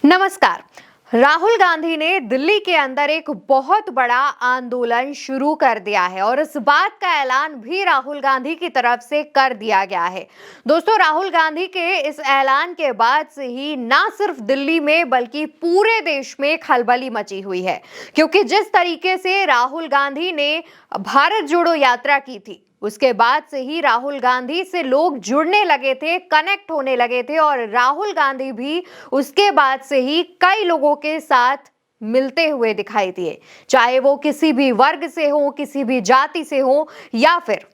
नमस्कार। राहुल गांधी ने दिल्ली के अंदर एक बहुत बड़ा आंदोलन शुरू कर दिया है और इस बात का ऐलान भी राहुल गांधी की तरफ से कर दिया गया है। दोस्तों, राहुल गांधी के इस ऐलान के बाद से ही ना सिर्फ दिल्ली में बल्कि पूरे देश में खलबली मची हुई है, क्योंकि जिस तरीके से राहुल गांधी ने भारत जोड़ो यात्रा की थी, उसके बाद से ही राहुल गांधी से लोग जुड़ने लगे थे, कनेक्ट होने लगे थे और राहुल गांधी भी उसके बाद से ही कई लोगों के साथ मिलते हुए दिखाई दिए, चाहे वो किसी भी वर्ग से हो, किसी भी जाति से हो या फिर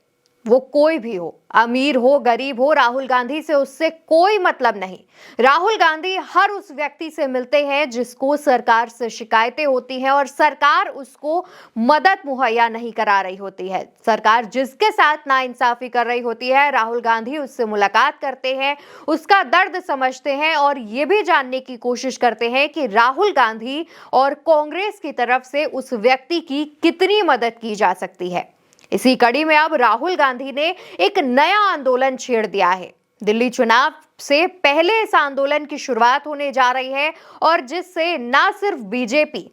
वो कोई भी हो, अमीर हो, गरीब हो, राहुल गांधी से उससे कोई मतलब नहीं। राहुल गांधी हर उस व्यक्ति से मिलते हैं जिसको सरकार से शिकायतें होती हैं और सरकार उसको मदद मुहैया नहीं करा रही होती है। सरकार जिसके साथ नाइंसाफी कर रही होती है, राहुल गांधी उससे मुलाकात करते हैं, उसका दर्द समझते हैं और ये भी जानने की कोशिश करते हैं कि राहुल गांधी और कांग्रेस की तरफ से उस व्यक्ति की कितनी मदद की जा सकती है। इसी कड़ी में अब राहुल गांधी ने एक नया आंदोलन छेड़ दिया है। दिल्ली चुनाव से पहले इस आंदोलन की शुरुआत होने जा रही है और जिससे ना सिर्फ बीजेपी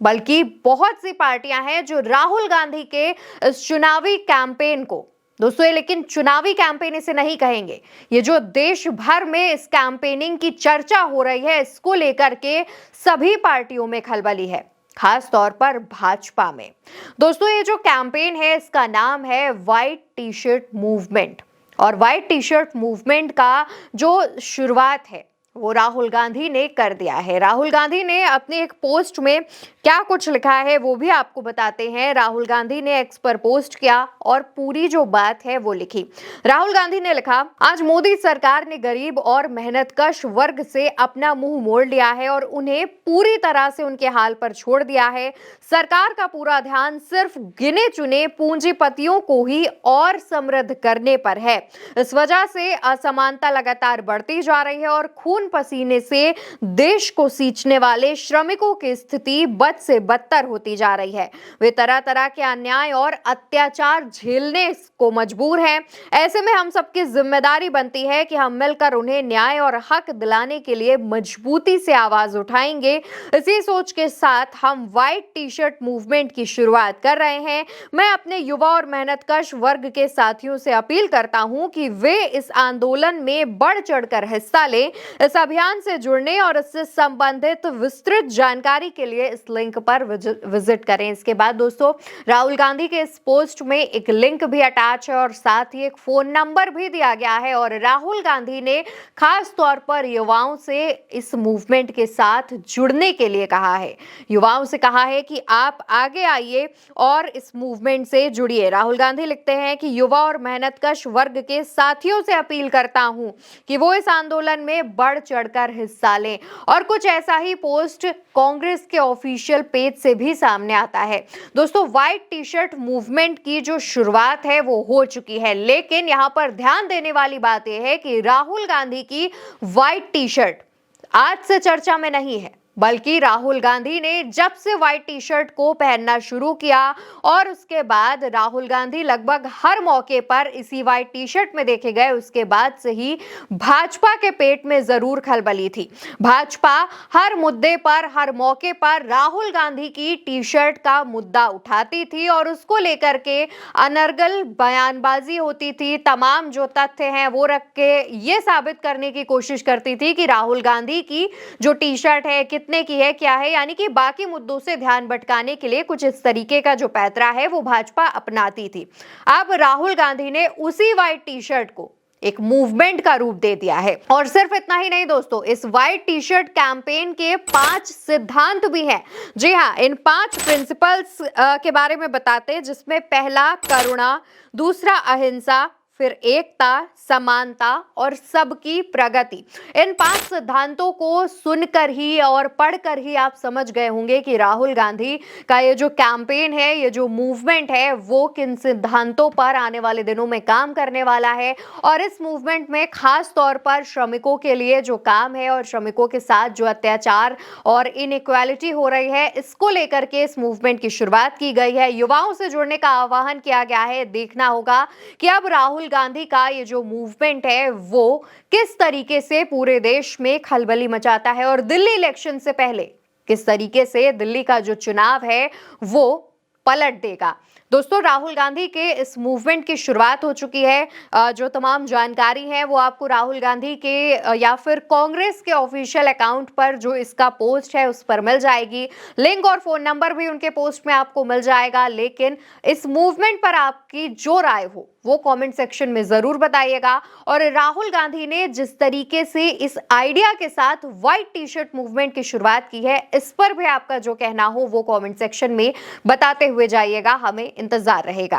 बल्कि बहुत सी पार्टियां हैं जो राहुल गांधी के इस चुनावी कैंपेन को, दोस्तों ये लेकिन चुनावी कैंपेन इसे नहीं कहेंगे, ये जो देश भर में इस कैंपेनिंग की चर्चा हो रही है, इसको लेकर के सभी पार्टियों में खलबली है, खास तौर पर भाजपा में। दोस्तों, ये जो कैंपेन है इसका नाम है व्हाइट टी शर्ट मूवमेंट और व्हाइट टी शर्ट मूवमेंट का जो शुरुआत है वो राहुल गांधी ने कर दिया है। राहुल गांधी ने अपने एक पोस्ट में क्या कुछ लिखा है वो भी आपको बताते हैं। राहुल गांधी ने एक्स पर पोस्ट किया और पूरी जो बात है वो लिखी। राहुल गांधी ने लिखा, आज मोदी सरकार ने गरीब और मेहनतकश वर्ग से अपना मुंह मोड़ लिया है और उन्हें पूरी तरह से उनके हाल पर छोड़ दिया है। सरकार का पूरा ध्यान सिर्फ गिने चुने पूंजीपतियों को ही और समृद्ध करने पर है। इस वजह से असमानता लगातार बढ़ती जा रही है और खून पसीने से देश को सींचने वाले श्रमिकों की स्थिति बद से बदतर होती जा रही है। वे तरह तरह के अन्याय और अत्याचार झेलने को मजबूर हैं। ऐसे में हम सबकी जिम्मेदारी बनती है कि हम मिलकर उन्हें न्याय और हक दिलाने के लिए मजबूती से आवाज उठाएंगे। इसी सोच के साथ हम व्हाइट टी शर्ट मूवमेंट की शुरुआत कर रहे हैं। मैं अपने युवा और मेहनतकश वर्ग के साथियों से अपील करता हूं कि वे इस आंदोलन में बढ़ चढ़कर हिस्सा लें। इस अभियान से जुड़ने और इससे संबंधित विस्तृत जानकारी के लिए इस लिंक पर विजिट करें। इसके बाद दोस्तों, राहुल गांधी के इस पोस्ट में एक लिंक भी अटैच है और साथ ही एक फोन नंबर भी दिया गया है और राहुल गांधी ने खास तौर पर युवाओं से इस मूवमेंट के साथ जुड़ने के लिए कहा है। युवाओं से कहा है कि आप आगे आइए और इस मूवमेंट से जुड़िए। राहुल गांधी लिखते हैं कि युवा और मेहनतकश वर्ग के साथियों से अपील करता हूं कि वो इस आंदोलन में बढ़ चढ़कर हिस्सा लें। और कुछ ऐसा ही पोस्ट कांग्रेस के ऑफिशियल पेज से भी सामने आता है। दोस्तों, व्हाइट टी शर्ट मूवमेंट की जो शुरुआत है वो हो चुकी है, लेकिन यहां पर ध्यान देने वाली बात यह है कि राहुल गांधी की व्हाइट टी शर्ट आज से चर्चा में नहीं है, बल्कि राहुल गांधी ने जब से व्हाइट टी शर्ट को पहनना शुरू किया और उसके बाद राहुल गांधी लगभग हर मौके पर इसी व्हाइट टी शर्ट में देखे गए, उसके बाद से ही भाजपा के पेट में जरूर खलबली थी। भाजपा हर मुद्दे पर, हर मौके पर राहुल गांधी की टी शर्ट का मुद्दा उठाती थी और उसको लेकर के अनर्गल बयानबाजी होती थी। तमाम जो तथ्य हैं वो रख के ये साबित करने की कोशिश करती थी कि राहुल गांधी की जो टी शर्ट है कितने की है, क्या है, यानी कि बाकी मुद्दों से ध्यान भटकाने के लिए कुछ इस तरीके का जो पैतरा है वो भाजपा अपनाती थी। अब राहुल गांधी ने उसी व्हाइट टी शर्ट को एक मूवमेंट का रूप दे दिया है। और सिर्फ इतना ही नहीं दोस्तों, इस व्हाइट टी शर्ट कैंपेन के 5 सिद्धांत भी हैं। जी हाँ, इन 5 प्रिंसिपल्स के बारे में बताते हैं, जिसमें पहला करुणा, दूसरा अहिंसा, फिर एकता, समानता और सबकी प्रगति। इन 5 सिद्धांतों को सुनकर ही और पढ़कर ही आप समझ गए होंगे कि राहुल गांधी का ये जो कैंपेन है, ये जो मूवमेंट है, वो किन सिद्धांतों पर आने वाले दिनों में काम करने वाला है। और इस मूवमेंट में खास तौर पर श्रमिकों के लिए जो काम है और श्रमिकों के साथ जो अत्याचार और इनइक्वालिटी हो रही है, इसको लेकर के इस मूवमेंट की शुरुआत की गई है। युवाओं से जुड़ने का आह्वान किया गया है। देखना होगा कि अब राहुल गांधी का ये जो मूवमेंट है वो किस तरीके से पूरे देश में खलबली मचाता है और दिल्ली इलेक्शन से पहले किस तरीके से दिल्ली का जो चुनाव है वो पलट देगा। दोस्तों, राहुल गांधी के इस मूवमेंट की शुरुआत हो चुकी है। जो तमाम जानकारी है वो आपको राहुल गांधी के या फिर कांग्रेस के ऑफिशियल अकाउंट पर जो इसका पोस्ट है उस पर मिल जाएगी। लिंक और फोन नंबर भी उनके पोस्ट में आपको मिल जाएगा। लेकिन इस मूवमेंट पर आपकी जो राय हो वो कमेंट सेक्शन में जरूर बताइएगा। और राहुल गांधी ने जिस तरीके से इस आइडिया के साथ व्हाइट टी शर्ट मूवमेंट की शुरुआत की है, इस पर भी आपका जो कहना हो वो कमेंट सेक्शन में बताते हुए जाइएगा। हमें इंतजार रहेगा।